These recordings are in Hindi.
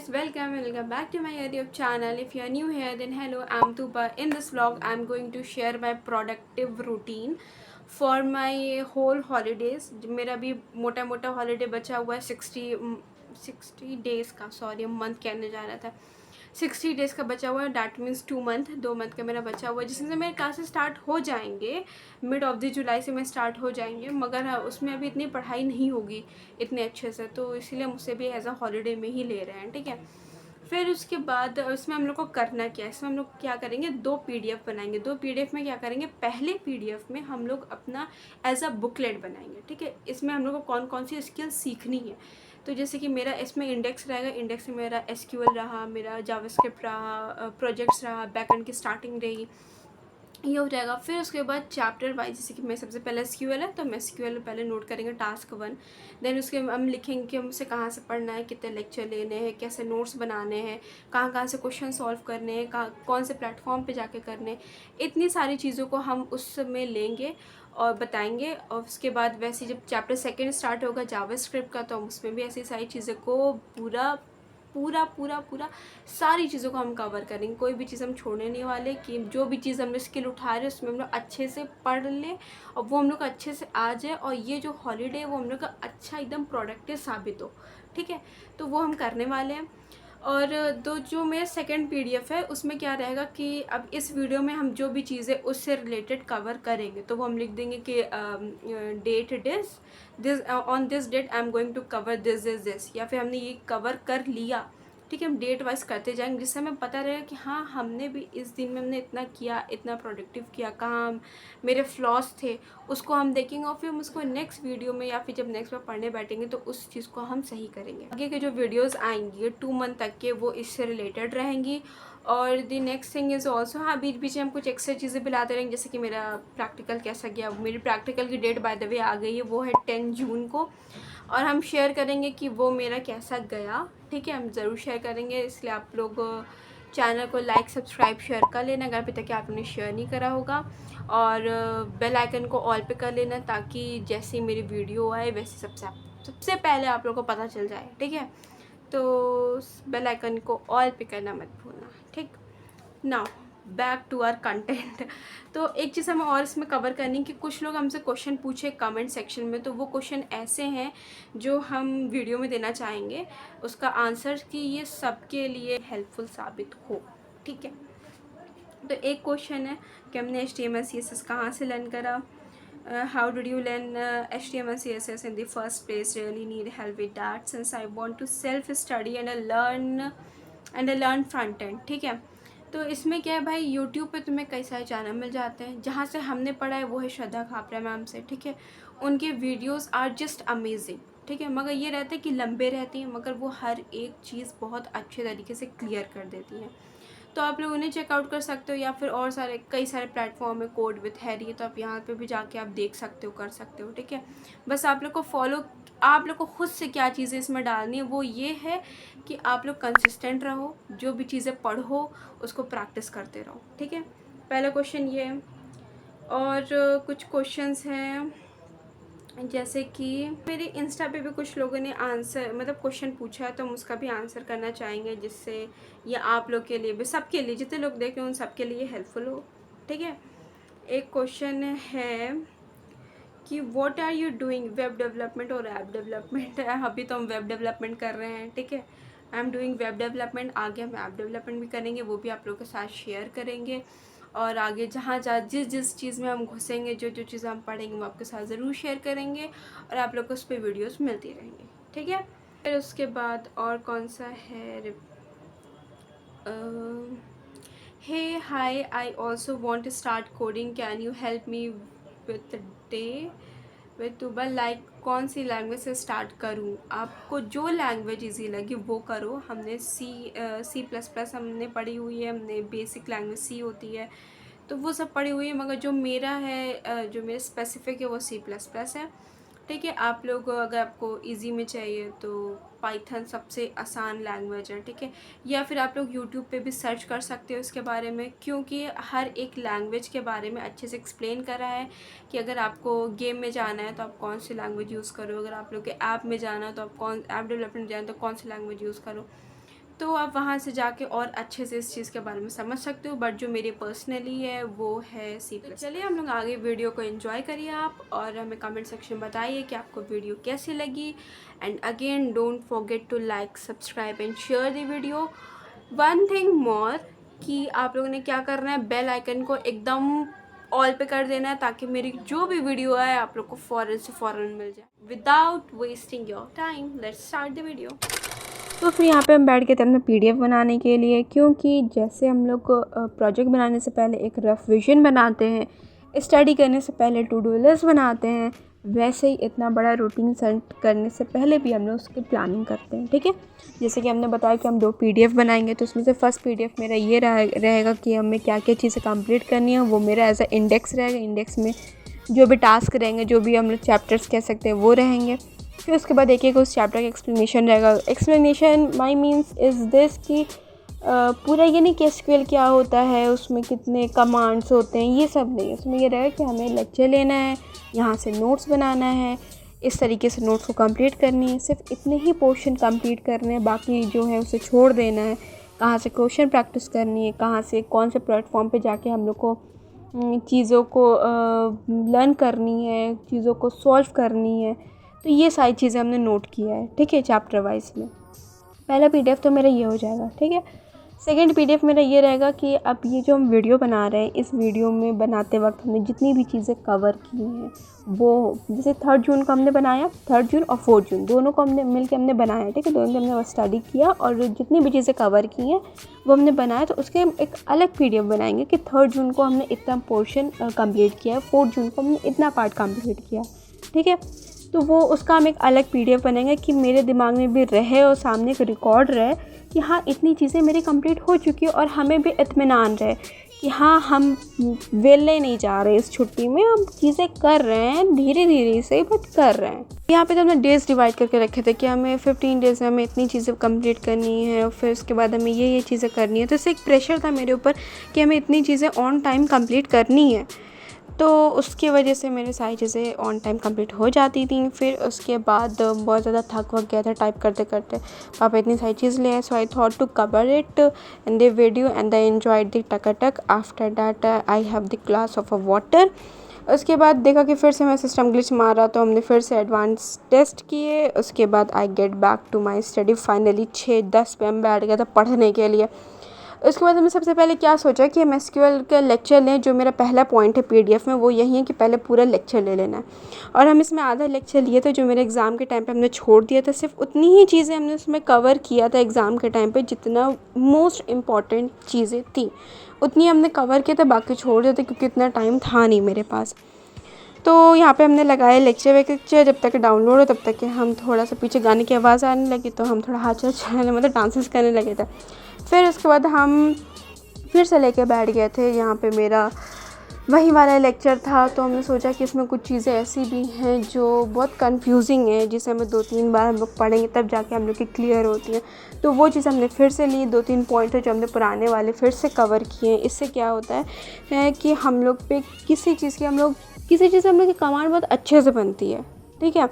guys, welcome back to my YouTube channel. If you are new here, then hello, I'm Tuba. In this vlog, I'm going to share my productive routine for my whole holidays. मेरा भी मोटा मोटा हॉलीडे बचा हुआ है 60 डेज़ का, सॉरी मंथ कहने जा रहा था, 60 डेज़ का बचा हुआ है. डैट मीन्स 2 मंथ का मेरा बचा हुआ है, जिसमें से मेरे क्लासेस स्टार्ट हो जाएंगे मिड ऑफ द जुलाई से. मैं स्टार्ट हो जाएंगे, मगर हाँ, उसमें अभी इतनी पढ़ाई नहीं होगी इतने अच्छे से, तो इसीलिए मुझसे भी एज अ हॉलीडे में ही ले रहे हैं. ठीक है. फिर उसके बाद इसमें हम लोग को करना क्या है, इसमें हम लोग क्या करेंगे, 2 PDF बनाएंगे. 2 PDF में क्या करेंगे, पहले PDF में हम लोग अपना एज अ बुकलेट बनाएंगे. ठीक है. इसमें हम लोग को कौन कौन सी स्किल सीखनी है. तो जैसे कि मेरा इसमें इंडेक्स रहेगा, इंडेक्स में मेरा SQL रहा, मेरा जावास्क्रिप्ट रहा, प्रोजेक्ट्स रहा, बैकएंड की स्टार्टिंग रही, ये हो जाएगा. फिर उसके बाद चैप्टर वाइज, जैसे कि मैं सबसे पहले SQL है तो मैं SQL पहले नोट करेंगे टास्क 1. देन उसके हम लिखेंगे कि हमसे कहाँ से पढ़ना है, कितने लेक्चर लेने हैं, कैसे नोट्स बनाने हैं, कहाँ कहाँ से क्वेश्चन सॉल्व करने हैं, कहाँ कौन से प्लेटफॉर्म पे जाके करने हैं. इतनी सारी चीज़ों को हम उसमें लेंगे और बताएंगे. और उसके बाद वैसे जब चैप्टर 2 स्टार्ट होगा जावास्क्रिप्ट का, तो हम उसमें भी ऐसी सारी चीज़ों को पूरा पूरा पूरा पूरा सारी चीज़ों को हम कवर करेंगे. कोई भी चीज़ हम छोड़ने नहीं वाले, कि जो भी चीज़ हम स्किल उठा रहे हैं उसमें हम लोग अच्छे से पढ़ लें और वो हम लोग अच्छे से आ जाए, और ये जो हॉलीडे है वो हम लोग का अच्छा एकदम प्रोडक्टिव साबित हो. ठीक है. तो वो हम करने वाले हैं. और जो मेरा सेकंड PDF है उसमें क्या रहेगा कि अब इस वीडियो में हम जो भी चीज़ें उससे रिलेटेड कवर करेंगे, तो वो हम लिख देंगे कि date this on this date I am going to cover this, या फिर हमने ये कवर कर लिया. ठीक है. हम डेट वाइज करते जाएंगे, जिससे हमें पता रहेगा कि हाँ, हमने भी इस दिन में हमने इतना किया, इतना प्रोडक्टिव किया, कहाँ मेरे फ्लॉस थे उसको हम देखेंगे, और फिर हम उसको नेक्स्ट वीडियो में या फिर जब नेक्स्ट बार पढ़ने बैठेंगे तो उस चीज़ को हम सही करेंगे. आगे के जो वीडियोस आएंगी 2 मंथ तक के, वो इससे रिलेटेड रहेंगी. और the next thing is also, हाँ, बीच बीच में हम कुछ एक्स्ट्रा चीज़ें भी लाते रहेंगे, जैसे कि मेरा प्रैक्टिकल कैसा गया. मेरी प्रैक्टिकल की डेट बाय द वे आ गई है, वो है 10 जून को, और हम शेयर करेंगे कि वो मेरा कैसा गया. ठीक है. हम ज़रूर शेयर करेंगे, इसलिए आप लोग चैनल को लाइक सब्सक्राइब शेयर कर लेना अगर अभी तक आपने शेयर नहीं करा होगा, और बेल आइकन को ऑल पे कर लेना, ताकि जैसे मेरी वीडियो आए वैसे सबसे पहले आप लोगों को पता चल जाए. ठीक है. तो बेल आइकन को ऑल पे करना मत भूलना. ठीक. Now back to our content. तो एक चीज़ हमें और इसमें कवर करनी कि कुछ लोग हमसे क्वेश्चन पूछे कमेंट सेक्शन में, तो वो क्वेश्चन ऐसे हैं जो हम वीडियो में देना चाहेंगे उसका आंसर, कि ये सबके लिए हेल्पफुल साबित हो. ठीक है. तो एक क्वेश्चन है कि हमने HTML CSS कहाँ से लर्न करा. How did you learn HTML CSS in the first place, really need help with that since I want to self study and learn front end. ठीक है. तो इसमें क्या है भाई, यूट्यूब पे तुम्हें कई सारे चैनल मिल जाते हैं. जहाँ से हमने पढ़ा है वो है श्रद्धा खापरा मैम से. ठीक है. उनके वीडियोस आर जस्ट अमेजिंग. ठीक है. मगर ये रहता है कि लंबे रहती हैं, मगर वो हर एक चीज़ बहुत अच्छे तरीके से क्लियर कर देती हैं. तो आप लोग उन्हें चेकआउट कर सकते हो, या फिर और कई सारे प्लेटफॉर्म है, कोड विथ हैरी, तो आप यहाँ पे भी जाके आप देख सकते हो, कर सकते हो. ठीक है. बस आप लोग को आप लोग को खुद से क्या चीज़ें इसमें डालनी है, वो ये है कि आप लोग कंसिस्टेंट रहो, जो भी चीज़ें पढ़ो उसको प्रैक्टिस करते रहो. ठीक है. पहला क्वेश्चन ये है. और कुछ क्वेश्चंस हैं, जैसे कि मेरे इंस्टा पे भी कुछ लोगों ने आंसर मतलब क्वेश्चन पूछा है, तो हम उसका भी आंसर करना चाहेंगे, जिससे ये आप लोग के लिए भी, सबके लिए, जितने लोग देख रहे हैं उन सबके लिए हेल्पफुल हो. ठीक है. एक क्वेश्चन है कि what are you doing, web development और ऐप डेवलपमेंट. अभी तो हम वेब डेवलपमेंट कर रहे हैं. ठीक है. I am doing web development. आगे हम ऐप डेवलपमेंट भी करेंगे, वो भी आप लोगों के साथ शेयर करेंगे. और आगे जहाँ जिस चीज़ में हम घुसेंगे, जो चीज़ हम पढ़ेंगे, वो आपके साथ ज़रूर शेयर करेंगे, और आप लोग को उस पर वीडियोज़ मिलती रहेंगी. ठीक है. फिर उसके बाद और कौन सा है, hey hi, I also want to start coding, can you help me with the day with Tuba, like कौन सी लैंग्वेज से स्टार्ट करूँ. आपको जो लैंग्वेज इजी लगे वो करो. हमने C++ हमने पढ़ी हुई है, हमने बेसिक लैंग्वेज C होती है, तो वो सब पढ़ी हुई है, मगर जो मेरा है, जो मेरा स्पेसिफिक है वो C++ है. ठीक है. आप लोग अगर आपको इजी में चाहिए तो पाइथन सबसे आसान लैंग्वेज है. ठीक है. या फिर आप लोग यूट्यूब पे भी सर्च कर सकते हो इसके बारे में, क्योंकि हर एक लैंग्वेज के बारे में अच्छे से एक्सप्लेन करा है कि अगर आपको गेम में जाना है तो आप कौन सी लैंग्वेज यूज़ करो, अगर आप लोग के ऐप में जाना है तो आप ऐप डेवलपमेंट जाना है तो कौन सी लैंग्वेज यूज़ करो. तो आप वहाँ से जाके और अच्छे से इस चीज़ के बारे में समझ सकते हो। बट जो मेरी पर्सनली है वो है सी प्लस। चलिए हम लोग आगे वीडियो को एंजॉय करिए आप, और हमें कमेंट सेक्शन में बताइए कि आपको वीडियो कैसी लगी। And again don't forget to like, subscribe and share the video. One thing more कि आप लोगों ने क्या करना है, बेल आइकन को एकदम ऑल पे कर देना है, ताकि मेरी जो भी वीडियो है आप लोग को फ़ौरन से फ़ौरन मिल जाए। Without wasting your time let's start the video. तो फिर यहाँ पे हम बैठ गए थे अपना PDF बनाने के लिए, क्योंकि जैसे हम लोग प्रोजेक्ट बनाने से पहले एक रफ विजन बनाते हैं, स्टडी करने से पहले टू डू लिस्ट बनाते हैं, वैसे ही इतना बड़ा रूटीन सेट करने से पहले भी हम लोग उसकी प्लानिंग करते हैं। ठीक है, जैसे कि हमने बताया कि हम 2 PDF बनाएंगे, तो उसमें से फर्स्ट PDF मेरा ये रहेगा कि हमें क्या क्या चीज़ें कंप्लीट करनी है, वो मेरा एज अ इंडेक्स रहेगा। इंडेक्स में जो भी टास्क रहेंगे, जो भी हम लोग चैप्टर्स कह सकते हैं, वो रहेंगे। फिर उसके बाद एक उस चैप्टर का एक्सप्लेनेशन रहेगा। Explanation my means is this कि पूरा ये नहीं कि SQL क्या होता है, उसमें कितने कमांड्स होते हैं, ये सब नहीं। उसमें ये रहेगा कि हमें लेक्चर लेना है, यहाँ से नोट्स बनाना है, इस तरीके से नोट्स को कंप्लीट करनी है, सिर्फ इतने ही पोर्शन कंप्लीट करने हैं, बाकी जो है उसे छोड़ देना है। कहाँ से क्वेश्चन प्रैक्टिस करनी है, कहाँ से कौन से प्लेटफॉर्म पे जाके हम लोग को चीज़ों को लर्न करनी है, चीज़ों को सॉल्व करनी है। तो ये सारी चीज़ें हमने नोट किया है। ठीक है, चैप्टर वाइज में पहला PDF तो मेरा ये हो जाएगा। ठीक है, सेकंड PDF मेरा ये रहेगा कि अब ये जो हम वीडियो बना रहे हैं, इस वीडियो में बनाते वक्त हमने जितनी भी चीज़ें कवर की हैं, वो जैसे 3 जून को हमने बनाया, 3 जून और 4 जून दोनों को हमने मिल के हमने बनाया। ठीक है, दोनों को हमने स्टडी किया और जितनी भी चीज़ें कवर की हैं वो हमने बनाया। तो उसके हम एक अलग PDF बनाएंगे कि 3 जून को हमने इतना पोर्शन कम्प्लीट किया है, 4 जून को हमने इतना पार्ट कम्प्लीट किया। ठीक है, तो वो उसका हम एक अलग PDF बनाएंगे कि मेरे दिमाग में भी रहे और सामने एक रिकॉर्ड रहे कि हाँ इतनी चीज़ें मेरी कंप्लीट हो चुकी है, और हमें भी इत्मीनान रहे कि हाँ हम वेले नहीं जा रहे इस छुट्टी में, हम चीज़ें कर रहे हैं धीरे धीरे से, बट कर रहे हैं। यहाँ पे तो हमने डेज़ डिवाइड करके रखे थे कि हमें 15 डेज़ में हमें इतनी चीज़ें कंप्लीट करनी है, और फिर उसके बाद हमें ये चीज़ें करनी है। तो इससे एक प्रेशर था मेरे ऊपर कि हमें इतनी चीज़ें ऑन टाइम कंप्लीट करनी है। तो उसकी वजह से मेरी सारी चीज़ें ऑन टाइम कंप्लीट हो जाती थी। फिर उसके बाद बहुत ज़्यादा थक वक गया था टाइप करते करते, पापा इतनी सारी चीज़ ले आए, so I thought to cover it in the video and I enjoyed the tuck. After that I have the glass of a water. उसके बाद देखा कि फिर से मैं सिस्टम ग्लिच मारा, तो हमने फिर से एडवांस टेस्ट किए। उसके बाद I get back to my study. Finally 6:10 पे हम बैठ गया था पढ़ने के लिए। उसके बाद हमने सबसे पहले क्या सोचा कि हम SQL का लेक्चर लें। जो मेरा पहला पॉइंट है PDF में वो यही है कि पहले पूरा लेक्चर ले लेना है, और हम इसमें आधा लेक्चर लिए थे जो मेरे एग्ज़ाम के टाइम पे हमने छोड़ दिया था। सिर्फ उतनी ही चीज़ें हमने उसमें कवर किया था एग्ज़ाम के टाइम पे, जितना मोस्ट इम्पॉर्टेंट चीज़ें थी उतनी हमने कवर किया था, बाकी छोड़ दिया था क्योंकि इतना टाइम था नहीं मेरे पास। तो यहाँ पे हमने लगाया लेक्चर जब तक डाउनलोड हो तब तक कि हम थोड़ा सा पीछे गाने की आवाज़ आने लगी, तो हम थोड़ा हाथ चलाने मतलब डांसेस करने लगे थे। फिर उसके बाद हम फिर से लेके बैठ गए थे। यहाँ पे मेरा वही वाला लेक्चर था, तो हमने सोचा कि इसमें कुछ चीज़ें ऐसी भी हैं जो बहुत कंफ्यूजिंग है, जिसे हमें 2-3 बार हम लोग पढ़ेंगे तब जाके हम लोग की क्लियर होती हैं। तो वो चीज़ हमने फिर से ली। 2-3 पॉइंट है जो हमने पुराने वाले फिर से कवर किए हैं। इससे क्या होता है कि हम लोग पे किसी चीज़ से हम लोग की कमांड बहुत अच्छे से बनती है। ठीक है,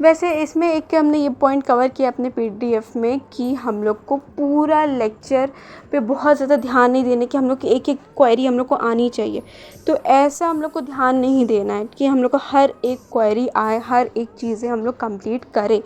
वैसे इसमें एक हमने ये पॉइंट कवर किया अपने PDF में कि हम लोग को पूरा लेक्चर पे बहुत ज़्यादा ध्यान नहीं देने कि हम लोग की एक एक क्वेरी हम लोग को आनी चाहिए। तो ऐसा हम लोग को ध्यान नहीं देना है कि हम लोग को हर एक क्वेरी आए, हर एक चीज़ें हम लोग कंप्लीट करें।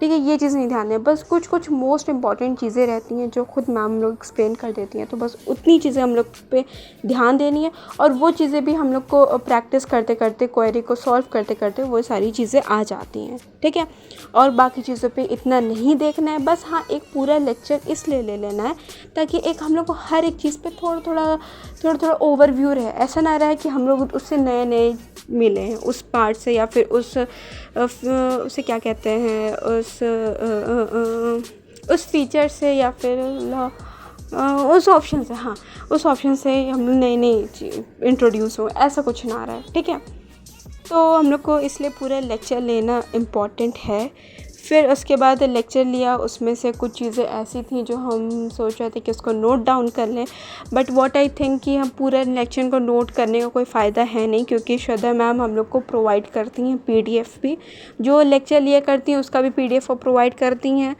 ठीक है, ये चीज़ नहीं ध्यान है। बस कुछ कुछ मोस्ट इंपॉर्टेंट चीज़ें रहती हैं जो खुद मैम लोग एक्सप्लेन कर देती हैं, तो बस उतनी चीज़ें हम लोग पे ध्यान देनी है, और वो चीज़ें भी हम लोग को प्रैक्टिस करते करते, क्वेरी को सॉल्व करते करते वो सारी चीज़ें आ जाती हैं। ठीक है, और बाकी चीज़ों पे इतना नहीं देखना है। बस हाँ, एक पूरा लेक्चर इसलिए ले लेना है ताकि एक हम लोग को हर एक चीज़ पे थोड़ा थोड़ा ओवरव्यू रहे। ऐसा ना रहे कि हम लोग उससे नए मिले हैं उस पार्ट से, या फिर उसे क्या कहते हैं, उस फीचर से, या फिर उस ऑप्शन से, हाँ उस ऑप्शन से हम लोग नई इंट्रोड्यूस हो, ऐसा कुछ ना रहा है। ठीक है, तो हम लोग को इसलिए पूरा लेक्चर लेना इम्पॉर्टेंट है। फिर उसके बाद लेक्चर लिया, उसमें से कुछ चीज़ें ऐसी थी जो हम सोच रहे थे कि उसको नोट डाउन कर लें, बट व्हाट आई थिंक कि हम पूरे लेक्चर को नोट करने का कोई फ़ायदा है नहीं, क्योंकि श्रद्धा मैम हम लोग को प्रोवाइड करती हैं PDF भी, जो लेक्चर लिया करती हैं उसका भी PDF वो प्रोवाइड करती हैं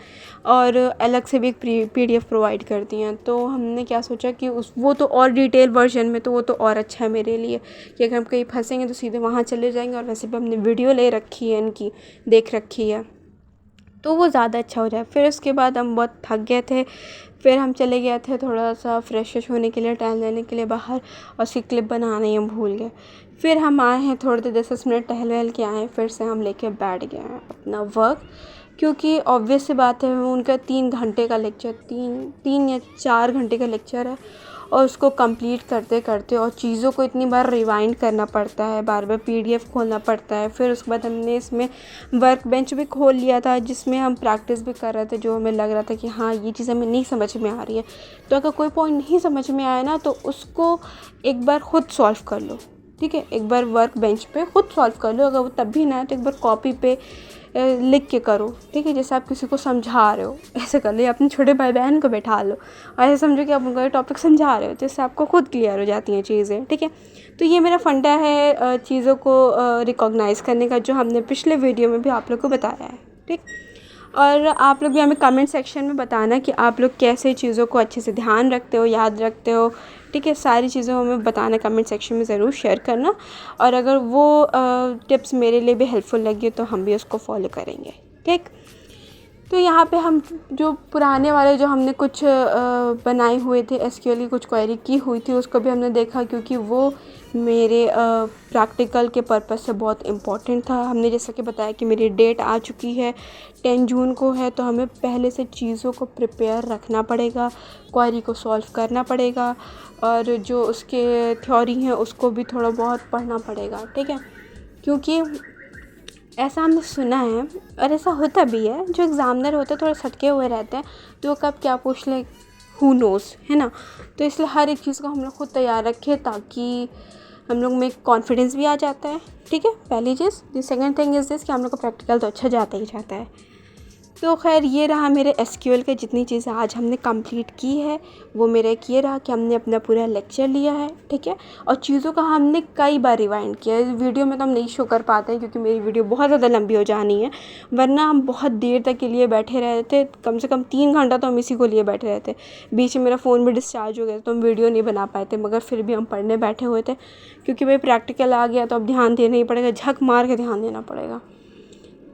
और अलग से भी एक PDF प्रोवाइड करती हैं। तो हमने क्या सोचा कि वो तो और डिटेल वर्जन में, तो वो तो और अच्छा है मेरे लिए कि अगर हम कहीं फंसेंगे तो सीधे वहाँ चले जाएंगे, और वैसे भी हमने वीडियो ले रखी है, इनकी देख रखी है, तो वो ज़्यादा अच्छा हो जाए। फिर उसके बाद हम बहुत थक गए थे, फिर हम चले गए थे थोड़ा सा फ्रेश होने के लिए, टहल लेने के लिए बाहर, और उसकी क्लिप बनाने हम भूल गए। फिर हम आए हैं थोड़ी देर 10 मिनट टहल वहल के आए, फिर से हम लेके बैठ गए हैं अपना वर्क, क्योंकि ऑब्वियस सी बात है उनका 3 घंटे का लेक्चर, 3 या 4 घंटे का लेक्चर है, और उसको कंप्लीट करते करते और चीज़ों को इतनी बार रिवाइंड करना पड़ता है, बार बार PDF खोलना पड़ता है। फिर उसके बाद हमने इसमें वर्क बेंच भी खोल लिया था, जिसमें हम प्रैक्टिस भी कर रहे थे, जो हमें लग रहा था कि हाँ ये चीज़ हमें नहीं समझ में आ रही है। तो अगर कोई पॉइंट नहीं समझ में आया ना, तो उसको एक बार ख़ुद सॉल्व कर लो, ठीक है, एक बार वर्क बेंच पे ख़ुद सॉल्व कर लो। अगर वो तब भी ना आए तो एक बार कॉपी पे लिख के करो, ठीक है, जैसे आप किसी को समझा रहे हो ऐसे कर लो, या अपने छोटे भाई बहन को बैठा लो और ऐसे समझो कि आप उनको ये टॉपिक समझा रहे हो, जिससे आपको खुद क्लियर हो जाती हैं चीज़ें, ठीक है। तो ये मेरा फंडा है चीज़ों को रिकॉग्नाइज़ करने का, जो हमने पिछले वीडियो में भी आप लोग को बताया है, ठीक। और आप लोग भी हमें कमेंट सेक्शन में बताना कि आप लोग कैसे चीज़ों को अच्छे से ध्यान रखते हो, याद रखते हो, ठीक है। सारी चीज़ें हमें बताना, कमेंट सेक्शन में ज़रूर शेयर करना, और अगर वो टिप्स मेरे लिए भी हेल्पफुल लगी तो हम भी उसको फॉलो करेंगे, ठीक। तो यहाँ पे हम जो पुराने वाले जो हमने कुछ बनाए हुए थे SQL की कुछ क्वेरी की हुई थी, उसको भी हमने देखा, क्योंकि वो मेरे प्रैक्टिकल के पर्पस से बहुत इम्पोर्टेंट था। हमने जैसा कि बताया कि मेरी डेट आ चुकी है, 10 जून को है, तो हमें पहले से चीज़ों को प्रिपेयर रखना पड़ेगा, क्वेरी को सॉल्व करना पड़ेगा, और जो उसके थ्योरी हैं उसको भी थोड़ा बहुत पढ़ना पड़ेगा, ठीक है। क्योंकि ऐसा हमने सुना है, और ऐसा होता भी है, जो एग्ज़ामिनर होते हैं थोड़े सटके हुए रहते हैं, तो वो कब क्या पूछ ले हु नोज़, है ना। तो इसलिए हर एक चीज़ को हम लोग खुद तैयार रखें, ताकि हम लोग में कॉन्फिडेंस भी आ जाता है, ठीक है, पहली चीज़। The second thing is this कि हम लोग का प्रैक्टिकल तो अच्छा जाता ही जाता है। तो खैर ये रहा मेरे SQL के जितनी चीज़ें आज हमने कंप्लीट की है, वो मेरा एक ये रहा कि हमने अपना पूरा लेक्चर लिया है, ठीक है, और चीज़ों का हमने कई बार रिवाइंड किया। इस वीडियो में तो हम नहीं शो कर पाते हैं, क्योंकि मेरी वीडियो बहुत ज़्यादा लंबी हो जानी है, वरना हम बहुत देर तक के लिए बैठे रहते, कम से कम 3 घंटा तो हम इसी को लिए बैठे रहते। बीच में मेरा फ़ोन भी डिस्चार्ज हो गया, तो हम वीडियो नहीं बना पाए थे, मगर फिर भी हम पढ़ने बैठे हुए थे, क्योंकि भाई प्रैक्टिकल आ गया तो अब ध्यान देना ही पड़ेगा, झक मार के ध्यान देना पड़ेगा।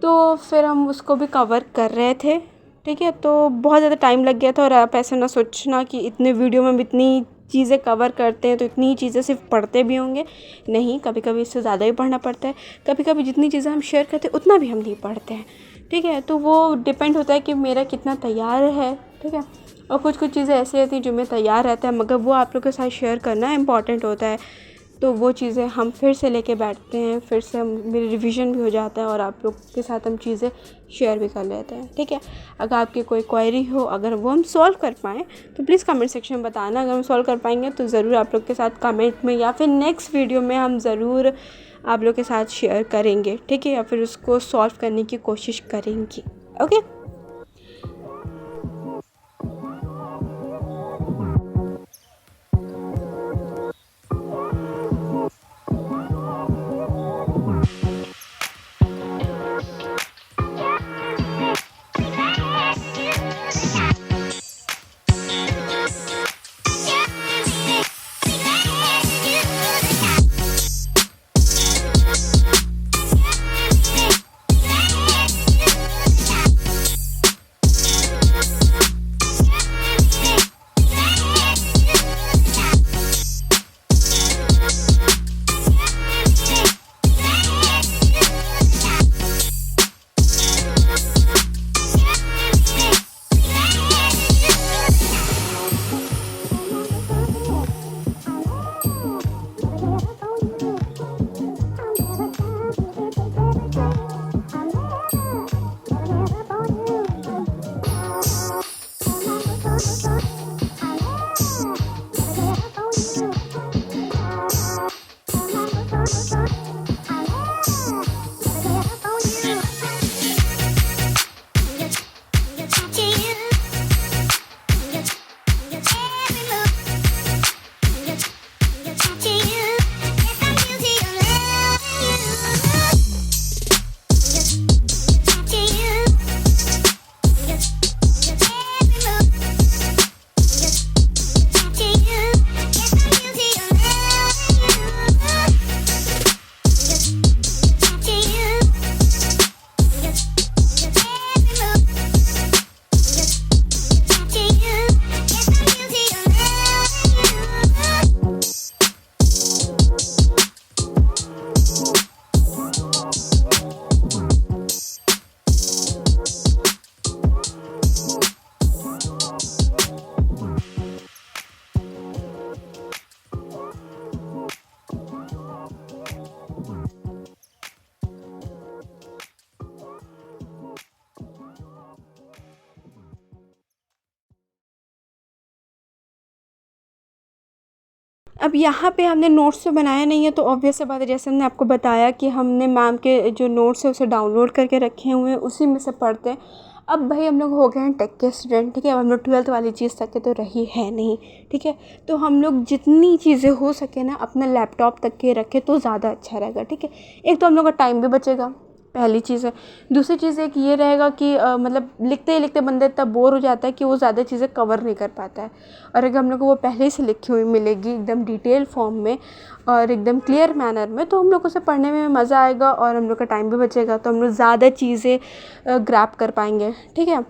तो फिर हम उसको भी कवर कर रहे थे, ठीक है। तो बहुत ज़्यादा टाइम लग गया था, और आप ऐसे ना सोचना कि इतने वीडियो में हम इतनी चीज़ें कवर करते हैं तो इतनी ही चीज़ें सिर्फ पढ़ते भी होंगे, नहीं, कभी कभी इससे ज़्यादा भी पढ़ना पड़ता है। कभी कभी जितनी चीज़ें हम शेयर करते हैं उतना भी हम नहीं पढ़ते हैं, ठीक है। तो वो डिपेंड होता है कि मेरा कितना तैयार है, ठीक है। और कुछ कुछ चीज़ें ऐसी रहती हैं जो मैं तैयार रहता है, मगर वो आप लोग के साथ शेयर करना इम्पॉर्टेंट होता है। तो वो चीज़ें हम फिर से लेके बैठते हैं, फिर से हम मेरी रिवीजन भी हो जाता है, और आप लोग के साथ हम चीज़ें शेयर भी कर लेते हैं, ठीक है। अगर आपकी कोई क्वेरी हो, अगर वो हम सॉल्व कर पाएँ तो प्लीज़ कमेंट सेक्शन में बताना। अगर हम सॉल्व कर पाएंगे तो ज़रूर आप लोग के साथ कमेंट में, या फिर नेक्स्ट वीडियो में हम ज़रूर आप लोग के साथ शेयर करेंगे, ठीक है, या फिर उसको सॉल्व करने की कोशिश करेंगे, ओके। अब यहाँ पे हमने नोट्स तो बनाया नहीं है, तो ऑब्वियस सी बात है, जैसे हमने आपको बताया कि हमने मैम के जो नोट्स है उसे डाउनलोड करके रखे हुए हैं, उसी में से पढ़ते हैं। अब भाई हम लोग हो गए हैं टेक के स्टूडेंट, ठीक है। अब हम लोग 12th वाली चीज़ तक के तो रही है नहीं, ठीक है। तो हम लोग जितनी चीज़ें हो सके ना अपने लैपटॉप तक के रखें तो ज़्यादा अच्छा रहेगा, ठीक है। एक तो हम लोग का टाइम भी बचेगा, पहली चीज़ है। दूसरी चीज़ एक ये रहेगा कि मतलब लिखते ही लिखते बंदा इतना बोर हो जाता है कि वो ज़्यादा चीज़ें कवर नहीं कर पाता है। और अगर हम लोग को वो पहले से लिखी हुई मिलेगी एकदम डिटेल फॉर्म में और एकदम क्लियर मैनर में, तो हम लोग को उसे पढ़ने में मज़ा आएगा और हम लोग का टाइम भी बचेगा, तो हम लोग ज़्यादा चीज़ें ग्रैब कर पाएंगे, ठीक है।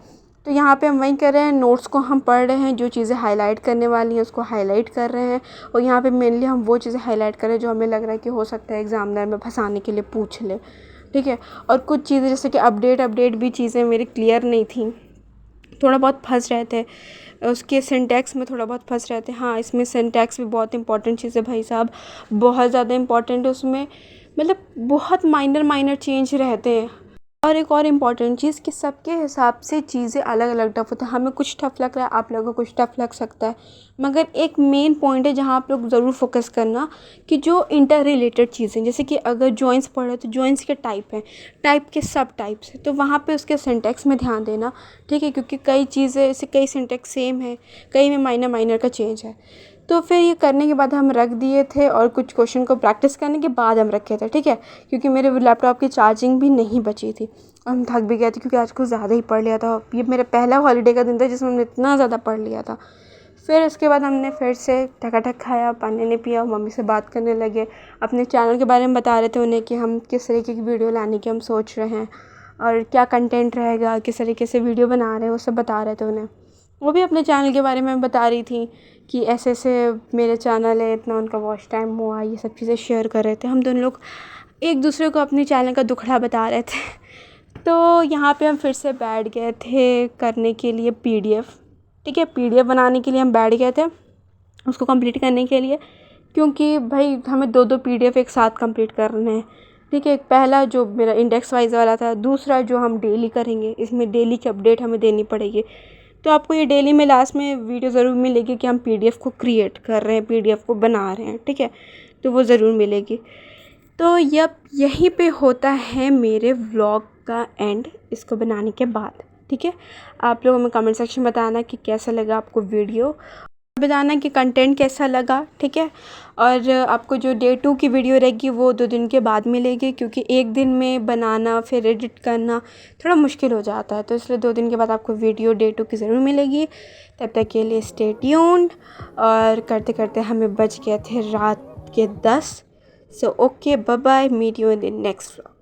तो यहाँ पे हम वही कर रहे हैं, नोट्स को हम पढ़ रहे हैं, जो चीज़ें हाईलाइट करने वाली हैं उसको हाईलाइट कर रहे हैं। और यहाँ पे मेनली हम वो चीज़ें हाईलाइट कर रहे हैं जो हमें लग रहा है कि हो सकता है एग्ज़ामिनर में फंसाने के लिए पूछ ले, ठीक है। और कुछ चीज़ें जैसे कि अपडेट भी चीज़ें मेरी क्लियर नहीं थी, थोड़ा बहुत फंस रहे थे उसके सिंटैक्स में, थोड़ा बहुत फंस रहे थे। हाँ, इसमें सिंटैक्स भी बहुत इंपॉर्टेंट चीज़ है भाई साहब, बहुत ज़्यादा इंपॉर्टेंट है उसमें, मतलब बहुत माइनर चेंज रहते हैं। और एक और इम्पॉर्टेंट चीज़ कि सबके हिसाब से चीज़ें अलग अलग टफ़ होती हैं। हमें कुछ टफ़ लग रहा है, आप लोगों को कुछ टफ़ लग सकता है, मगर एक मेन पॉइंट है जहाँ आप लोग ज़रूर फोकस करना कि जो इंटर रिलेटेड चीज़ें, जैसे कि अगर जॉइंट्स पढ़े तो जॉइंट्स के टाइप हैं, टाइप के सब टाइप्स हैं, तो वहाँ पे उसके सिंटैक्स में ध्यान देना, ठीक है। क्योंकि कई चीज़ें ऐसे कई सिंटैक्स सेम है, कई में माइनर का चेंज है। तो फिर ये करने के बाद हम रख दिए थे और कुछ क्वेश्चन को प्रैक्टिस करने के बाद हम रखे थे, ठीक है। क्योंकि मेरे लैपटॉप की चार्जिंग भी नहीं बची थी और हम थक भी गए थे क्योंकि आज कुछ ज़्यादा ही पढ़ लिया था। ये मेरा पहला हॉलीडे का दिन था जिसमें हमने इतना ज़्यादा पढ़ लिया था। फिर उसके बाद हमने फिर से ठकाठक खाया, पानी नहीं पिया, मम्मी से बात करने लगे, अपने चैनल के बारे में बता रहे थे उन्हें कि हम किस तरीके की वीडियो लाने की हम सोच रहे हैं और क्या कंटेंट रहेगा, किस तरीके से वीडियो बना रहे हैं, वो सब बता रहे थे उन्हें। वो भी अपने चैनल के बारे में बता रही थी कि ऐसे ऐसे मेरे चैनल है, इतना उनका वॉच टाइम हुआ, ये सब चीज़ें शेयर कर रहे थे। हम दोनों लोग एक दूसरे को अपने चैनल का दुखड़ा बता रहे थे। तो यहाँ पे हम फिर से बैठ गए थे करने के लिए PDF, ठीक है। PDF बनाने के लिए हम बैठ गए थे उसको कंप्लीट करने के लिए, क्योंकि भाई हमें 2 PDF एक साथ कंप्लीट करने हैं, ठीक है। एक पहला जो मेरा इंडेक्स वाइज वाला था, दूसरा जो हम डेली करेंगे, इसमें डेली की अपडेट हमें देनी पड़ेगी। तो आपको ये डेली में लास्ट में वीडियो ज़रूर मिलेगी कि हम PDF को क्रिएट कर रहे हैं, PDF को बना रहे हैं, ठीक है। तो वो ज़रूर मिलेगी। तो यहीं पे होता है मेरे व्लॉग का एंड, इसको बनाने के बाद, ठीक है। आप लोगों में कमेंट सेक्शन बताना कि कैसा लगा आपको वीडियो, बताना कि कंटेंट कैसा लगा, ठीक है। और आपको जो Day 2 की वीडियो रहेगी वो 2 दिन के बाद मिलेगी, क्योंकि एक दिन में बनाना फिर एडिट करना थोड़ा मुश्किल हो जाता है, तो इसलिए 2 दिन के बाद आपको वीडियो Day 2 की ज़रूर मिलेगी। तब तक के लिए स्टे ट्यून्ड। और करते करते हमें बज गए थे रात के 10। So okay, bye bye, meet you in the next vlog.